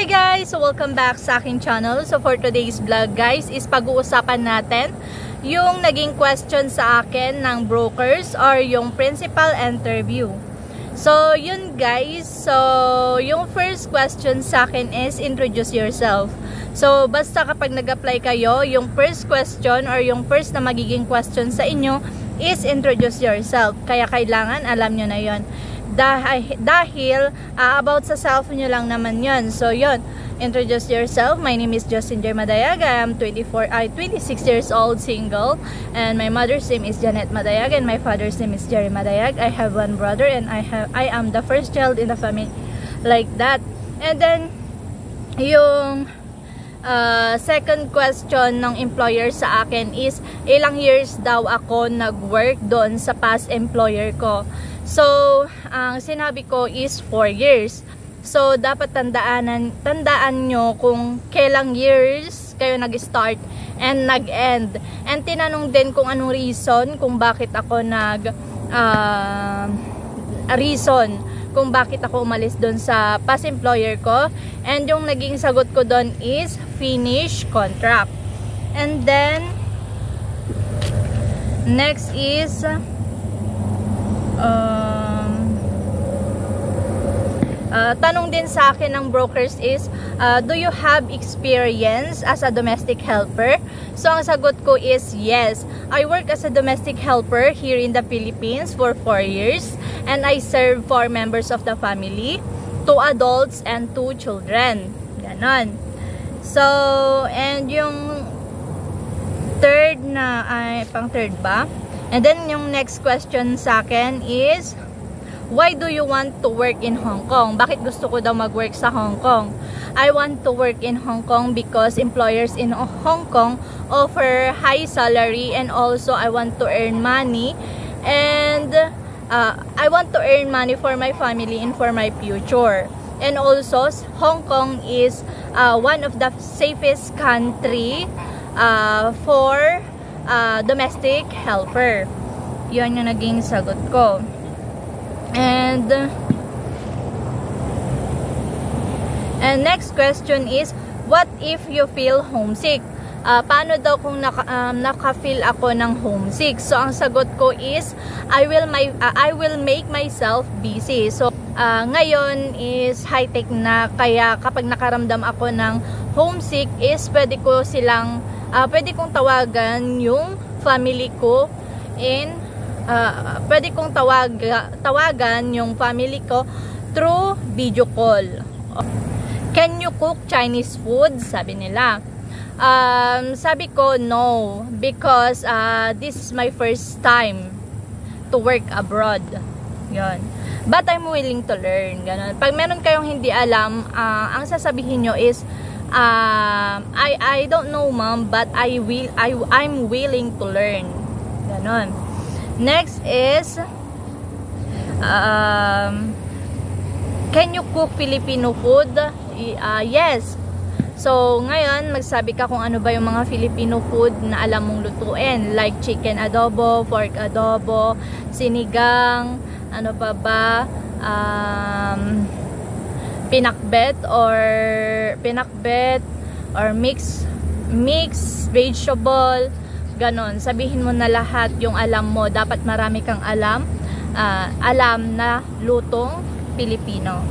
Hi guys! So welcome back sa aking channel. So for today's vlog guys is pag-uusapan natin yung naging question sa akin ng brokers or yung principal interview. So yun guys, so yung first question sa akin is introduce yourself. So basta kapag nag-apply kayo, yung first question or yung first na magiging question sa inyo is introduce yourself. Kaya kailangan alam nyo na yon. Dahil about sa self nyo lang naman yun. So yun, introduce yourself. My name is Justin J. Madayag. I am 26 years old, single, and my mother's name is Janet Madayag and my father's name is Jerry Madayag. I have one brother and I am the first child in the family, like that. And then yung second question ng employer sa akin is ilang years daw ako nag-work doon sa past employer ko. So, ang sinabi ko is 4 years. So, dapat tandaan nyo kung kailang years kayo nag-start and nag-end. And tinanong din kung anong reason kung bakit ako kung bakit ako umalis doon sa past employer ko. And yung naging sagot ko doon is finish contract. And then next is tanong din sa akin ng brokers is do you have experience as a domestic helper? So ang sagot ko is yes. I work as a domestic helper here in the Philippines for 4 years and I serve 4 members of the family, 2 adults and 2 children. Ganon. So and yung third na pang third ba? And then yung next question sa akin is why do you want to work in Hong Kong? Bakit gusto ko daw mag-work sa Hong Kong? I want to work in Hong Kong because employers in Hong Kong offer high salary and also I want to earn money and I want to earn money for my family and for my future. And also Hong Kong is one of the safest country for domestic helper. Yun yung naging sagot ko. And next question is what if you feel homesick? Paano daw kung naka-feel ako ng homesick? So ang sagot ko is I will make myself busy. So ngayon is high-tech na, kaya kapag nakaramdam ako ng homesick is pwede kong tawagan yung family ko pwede kong tawagan yung family ko through video call. Can you cook Chinese food? Sabi nila. Sabi ko no because this is my first time to work abroad. Yon. But I'm willing to learn. Ganon. Pag meron kayong hindi alam, ang sasabihin nyo is I don't know mom but I'm willing to learn. Ganon. Next is can you cook Filipino food? Yes. So ngayon magsabi ka kung ano ba yung mga Filipino food na alam mong lutuin, like chicken adobo, pork adobo, sinigang, ano pa ba, pinakbet or mix vegetable. Ganon, sabihin mo na lahat yung alam mo. Dapat marami kang alam na lutong Pilipino.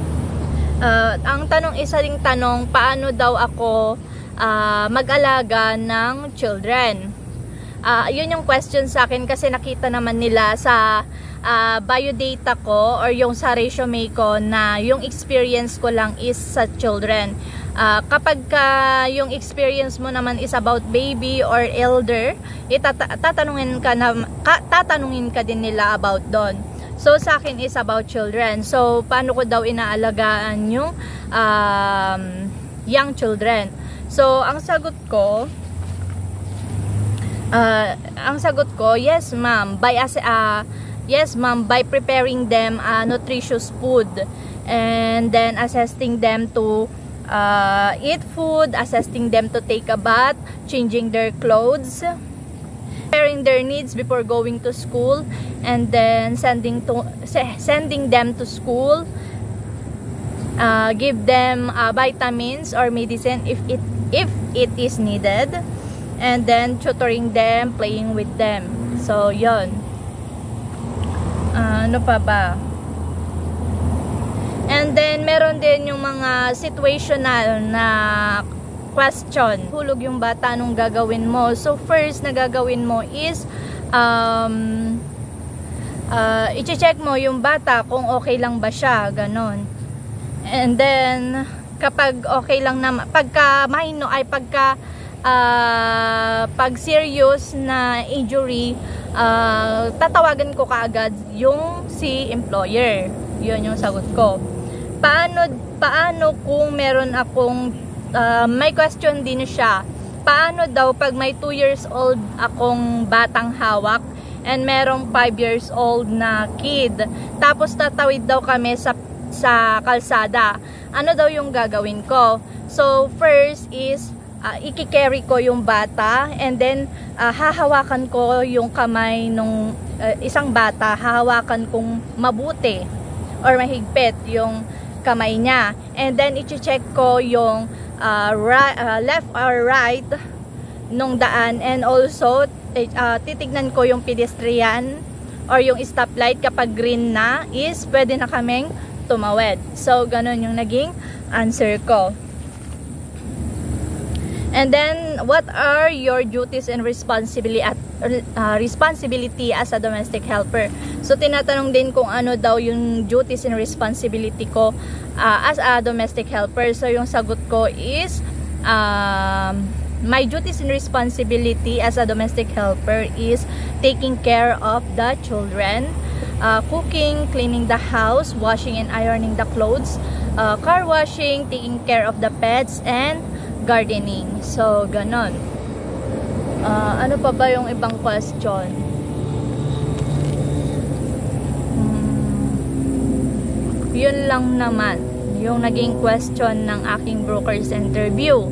Ang isa ding tanong, paano daw ako mag-alaga ng children? Yun yung question sa akin kasi nakita naman nila sa biodata ko or yung sa resume ko na yung experience ko lang is sa children. Kapag yung experience mo naman is about baby or elder, tatanungin ka din nila about doon. So sa akin is about children. So paano ko daw inaalagaan yung young children? So ang sagot ko yes ma'am, by preparing them nutritious food and then assisting them to eat food, assisting them to take a bath, changing their clothes, preparing their needs before going to school, and then sending them to school, give them vitamins or medicine if it is needed, and then tutoring them, playing with them. So yon. Ano pa ba? And then meron din yung mga situational na question. Hulog yung bata, anong gagawin mo? So first na gagawin mo is i-check mo yung bata kung okay lang ba siya, ganon. And then kapag okay lang naman, pagka minor ay pag serious na injury, tatawagan ko kaagad yung si employer. Yun yung sagot ko. Paano kung meron akong may question din siya, paano daw pag may 2 years old akong batang hawak and merong 5 years old na kid, tapos tatawid daw kami sa kalsada, ano daw yung gagawin ko? So first is iki-carry ko yung bata, and then hahawakan ko yung kamay nung isang bata, hahawakan kong mabuti or mahigpit yung kamay niya, and then i-check ko yung left or right nung daan, and also titignan ko yung pedestrian or yung stoplight. Kapag green na is pwede na kaming tumawid. So ganun yung naging answer ko. And then, what are your duties and responsibility as a domestic helper? So, tinatanong din kung ano daw yung duties and responsibility ko as a domestic helper. So, yung sagot ko is, my duties and responsibility as a domestic helper is taking care of the children, cooking, cleaning the house, washing and ironing the clothes, car washing, taking care of the pets, and gardening. So, ganon. Ano pa ba yung ibang question? Yun lang naman yung naging question ng aking broker's interview.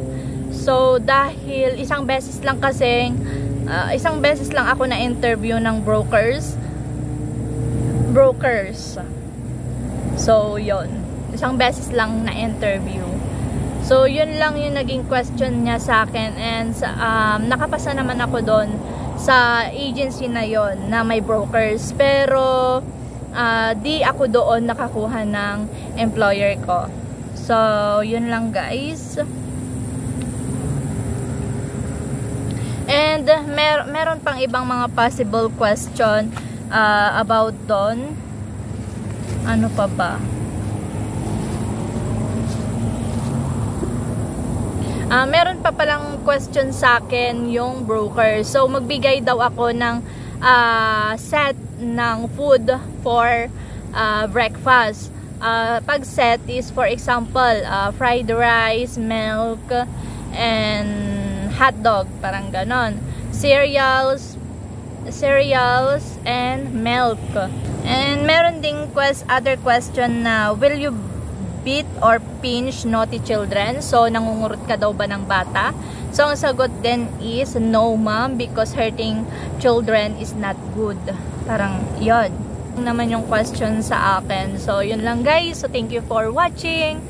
So, dahil isang beses lang ako na interview ng brokers. So, yun. Isang beses lang na interview. So, yun lang yung naging question niya sa akin, and nakapasa naman ako doon sa agency na yon na may brokers, pero di ako doon nakakuha ng employer ko. So, yun lang guys. And meron pang ibang mga possible question about doon. Ano pa ba? Meron pa palang question sa akin yung broker. So, magbigay daw ako ng set ng food for breakfast. Pag set is, for example, fried rice, milk, and hot dog. Parang ganon. Cereals, and milk. And meron ding other question na, will you beat or pinch naughty children? So, nangungurot ka daw ba ng bata? So, ang sagot din is, no ma'am, because hurting children is not good. Parang, yun. Naman yung question sa akin. So, yun lang guys. So, thank you for watching.